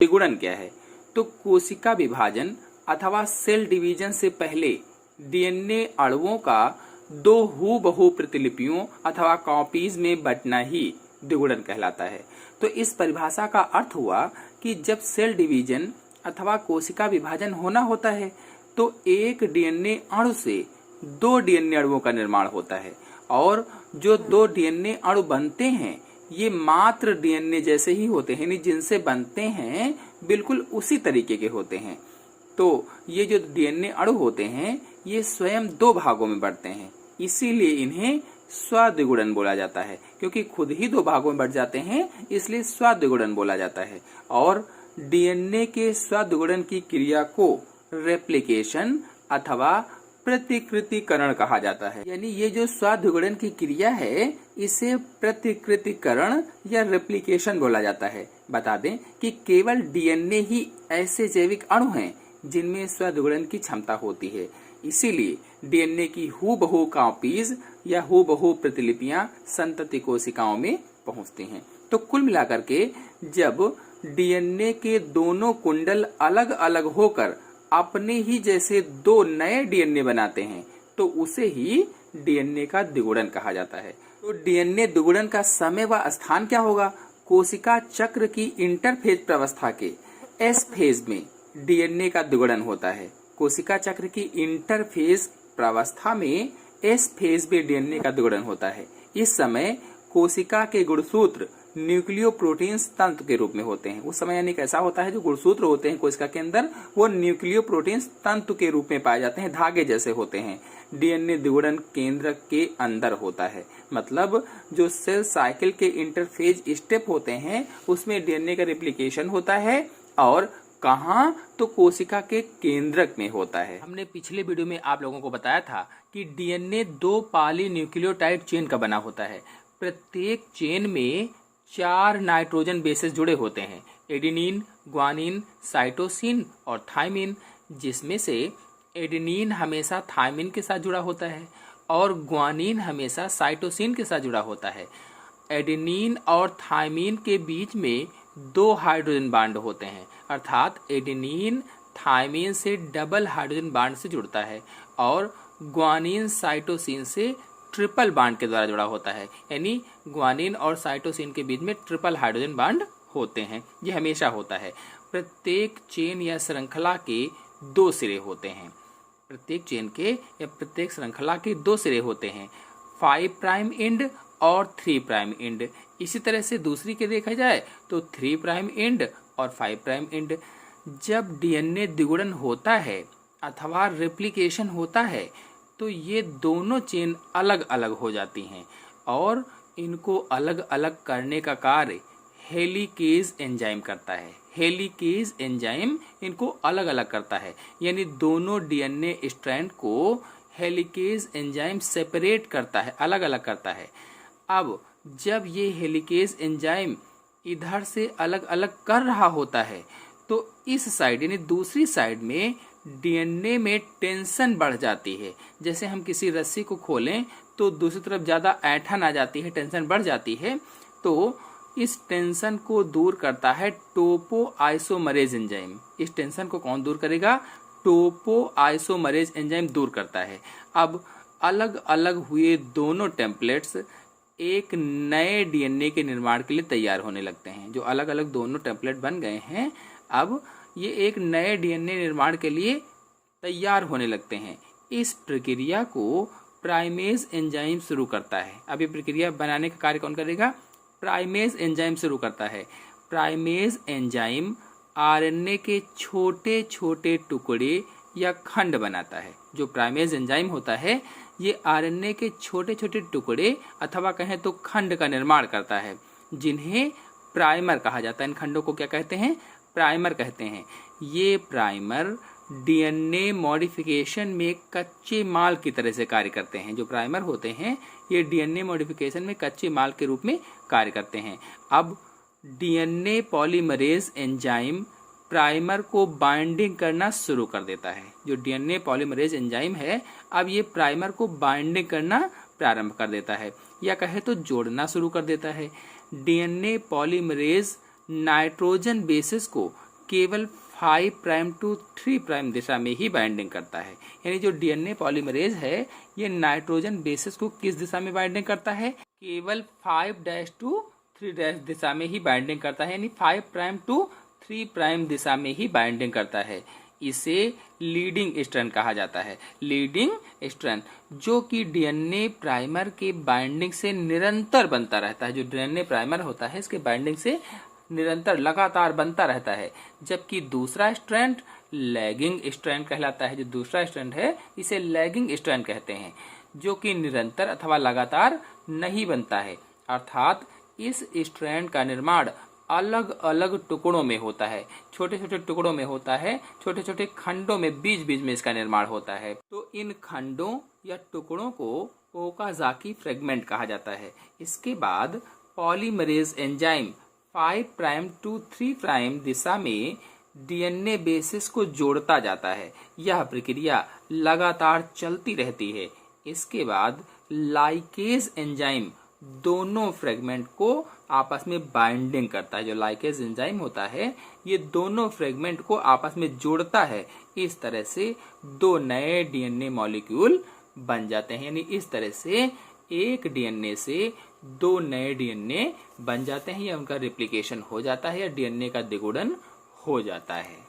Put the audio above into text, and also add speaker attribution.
Speaker 1: द्विगुणन क्या है? तो कोशिका विभाजन अथवा सेल डिवीजन से पहले डीएनए अणुओं का दो हूबहू प्रतिलिपियों अथवा कॉपीज में बंटना ही द्विगुणन कहलाता है। तो इस परिभाषा का अर्थ हुआ कि जब सेल डिवीजन अथवा कोशिका विभाजन होना होता है तो एक डीएनए अणु से दो डीएनए अणुओं का निर्माण होता है और जो दो डीएनए अणु बनते हैं ये मात्र डीएनए जैसे ही होते हैं, यानी जिनसे बनते हैं बिल्कुल उसी तरीके के होते हैं। तो ये जो डीएनए अणु होते हैं ये स्वयं दो भागों में बढ़ते हैं, इसीलिए इन्हें स्व-द्विगुणन बोला जाता है। क्योंकि खुद ही दो भागों में बढ़ जाते हैं इसलिए स्व-द्विगुणन बोला जाता है। और डीएनए के स्व-द्विगुणन की क्रिया को रेप्लिकेशन अथवा प्रतिकृतिकरण कहा जाता है। यानी ये जो स्व-द्विगुणन की क्रिया है इसे प्रतिकृतिकरण या रेप्लिकेशन बोला जाता है। बता दें कि केवल डीएनए ही ऐसे जैविक अणु हैं जिनमें स्व-द्विगुणन की क्षमता होती है, इसीलिए डीएनए की हूबहू कॉपीज या हूबहू प्रतिलिपियां संतति कोशिकाओं में पहुंचती हैं। तो कुल मिलाकर के जब डीएनए के दोनों कुंडल अलग अलग होकर अपने ही जैसे दो नए डीएनए बनाते हैं तो उसे ही डीएनए का द्विगुणन कहा जाता है। तो डीएनए द्विगुणन का समय व स्थान क्या होगा? कोशिका चक्र की इंटरफेज प्रावस्था के एस फेज में डीएनए का द्विगुणन होता है। कोशिका चक्र की इंटरफेज प्रावस्था में एस फेज में डीएनए का द्विगुणन होता है। इस समय कोशिका के गुणसूत्र न्यूक्लियोप्रोटीन्स तंतु के रूप में होते हैं। उस समय यानी कैसा होता है, जो गुणसूत्र होते हैं कोशिका के अंदर वो न्यूक्लियोप्रोटीन्स तंतु के रूप में पाए जाते हैं, धागे जैसे होते हैं। डीएनए द्विगुणन केंद्र के अंदर होता है, मतलब जो सेल साइकिल के इंटरफेज स्टेप होते हैं उसमें डीएनए का रेप्लिकेशन होता है। और कहाँ? तो कोशिका के केंद्रक में होता है। हमने पिछले वीडियो में आप लोगों को बताया था कि डीएनए दो पॉलीन्यूक्लियोटाइड चेन का बना होता है। प्रत्येक चेन में 4 नाइट्रोजन बेसेस जुड़े होते हैं, एडेनिन, ग्वानिन, साइटोसिन और थाइमिन, जिसमें से एडेनिन हमेशा थाइमिन के साथ जुड़ा होता है और ग्वानिन हमेशा साइटोसिन के साथ जुड़ा होता है। एडेनिन और थाइमिन के बीच में 2 हाइड्रोजन बांड होते हैं, अर्थात एडेनिन थाइमिन से डबल हाइड्रोजन बांड से जुड़ता है और ग्वानिन साइटोसिन से ट्रिपल बांड के द्वारा जुड़ा होता है। यानी ग्वानिन और साइटोसिन के बीच में ट्रिपल हाइड्रोजन बांड होते हैं, ये हमेशा होता है। प्रत्येक चेन या श्रृंखला के 2 सिरे होते हैं। प्रत्येक चेन के या प्रत्येक श्रृंखला के 2 सिरे होते हैं, 5 प्राइम एंड और 3 प्राइम एंड। इसी तरह से दूसरी के देखा जाए तो 3 प्राइम एंड और 5 प्राइम एंड। जब डीएनए द्विगुणन होता है अथवा रेप्लिकेशन होता है तो ये दोनों चेन अलग अलग हो जाती हैं और इनको अलग अलग करने का कार्य हेलिकेज एंजाइम करता है। हेलिकेज एंजाइम इनको अलग अलग करता है, यानी दोनों डीएनए स्ट्रैंड को हेलिकेज एंजाइम सेपरेट करता है, अलग अलग करता है। अब जब ये हेलिकेज एंजाइम इधर से अलग अलग कर रहा होता है तो इस साइड यानी दूसरी साइड में डीएनए में टेंशन बढ़ जाती है। जैसे हम किसी रस्सी को खोलें तो दूसरी तरफ ज्यादा ऐंठन आ जाती है, टेंशन बढ़ जाती है, तो इस टेंशन को दूर करता है टोपो आइसोमरेज एंजाइम। इस टेंशन को कौन दूर करेगा? टोपो आइसोमरेज एंजाइम दूर करता है। अब अलग अलग हुए दोनों टेम्पलेट्स एक नए डीएनए के निर्माण के लिए तैयार होने लगते हैं। जो अलग अलग दोनों टेम्पलेट बन गए हैं अब ये एक नए डीएनए निर्माण के लिए तैयार होने लगते हैं। इस प्रक्रिया को प्राइमेज एंजाइम शुरू करता है। अब ये प्रक्रिया बनाने का कार्य कौन करेगा? प्राइमेज एंजाइम शुरू करता है। प्राइमेज एंजाइम आरएनए के छोटे छोटे टुकड़े या खंड बनाता है। जो प्राइमेज एंजाइम होता है ये आरएनए के छोटे छोटे टुकड़े अथवा कहें तो खंड का निर्माण करता है, जिन्हें प्राइमर कहा जाता है। इन खंडों को क्या कहते हैं? प्राइमर कहते हैं। ये प्राइमर डीएनए मॉडिफिकेशन में कच्चे माल की तरह से कार्य करते हैं। जो प्राइमर होते हैं ये डीएनए मॉडिफिकेशन में कच्चे माल के रूप में कार्य करते हैं। अब डीएनए पॉलीमरेज एंजाइम प्राइमर को बाइंडिंग करना शुरू कर देता है। जो डीएनए पॉलीमरेज एंजाइम है अब ये प्राइमर को बाइंडिंग करना प्रारंभ कर देता है, या कहे तो जोड़ना शुरू कर देता है। डीएनए पॉलीमरेज नाइट्रोजन बेसेस को केवल 5 प्राइम टू 3 प्राइम दिशा में ही बाइंडिंग करता है। यानी जो डीएनए पॉलीमरेज है ये नाइट्रोजन बेसिस को किस दिशा में बाइंडिंग करता है? केवल 5' टू 3' दिशा में ही बाइंडिंग करता है, यानी 5 प्राइम टू 3 प्राइम दिशा में ही बाइंडिंग करता है। इसे लीडिंग स्ट्रैंड कहा जाता है। लीडिंग स्ट्रैंड जो कि डीएनए प्राइमर के बाइंडिंग से निरंतर बनता रहता है। जो डीएनए प्राइमर होता है इसके बाइंडिंग से निरंतर लगातार बनता रहता है, जबकि दूसरा स्ट्रैंड लैगिंग स्ट्रैंड कहलाता है। जो दूसरा स्ट्रैंड है इसे लैगिंग स्ट्रैंड कहते हैं, जो कि निरंतर अथवा लगातार नहीं बनता है। अर्थात इस स्ट्रैंड का निर्माण अलग अलग टुकड़ों में होता है, छोटे छोटे टुकड़ों में होता है, छोटे छोटे खंडों में बीच बीच में इसका निर्माण होता है। तो इन खंडों या टुकड़ों को ओकाज़ाकी फ्रेगमेंट कहा जाता है। इसके बाद polymerase enzyme 5 prime to 3 prime दिशा में डीएनए बेसिस को जोड़ता जाता है। यह प्रक्रिया लगातार चलती रहती है। इसके बाद लाइकेज एंजाइम दोनों फ्रेगमेंट को आपस में बाइंडिंग करता है। जो लाइकेज एंजाइम होता है ये दोनों फ्रेगमेंट को आपस में जोड़ता है। इस तरह से 2 नए डीएनए मॉलिक्यूल बन जाते हैं। यानी इस तरह से एक डीएनए से 2 नए डीएनए बन जाते हैं, या उनका रिप्लिकेशन हो जाता है, या डीएनए का द्विगुणन हो जाता है।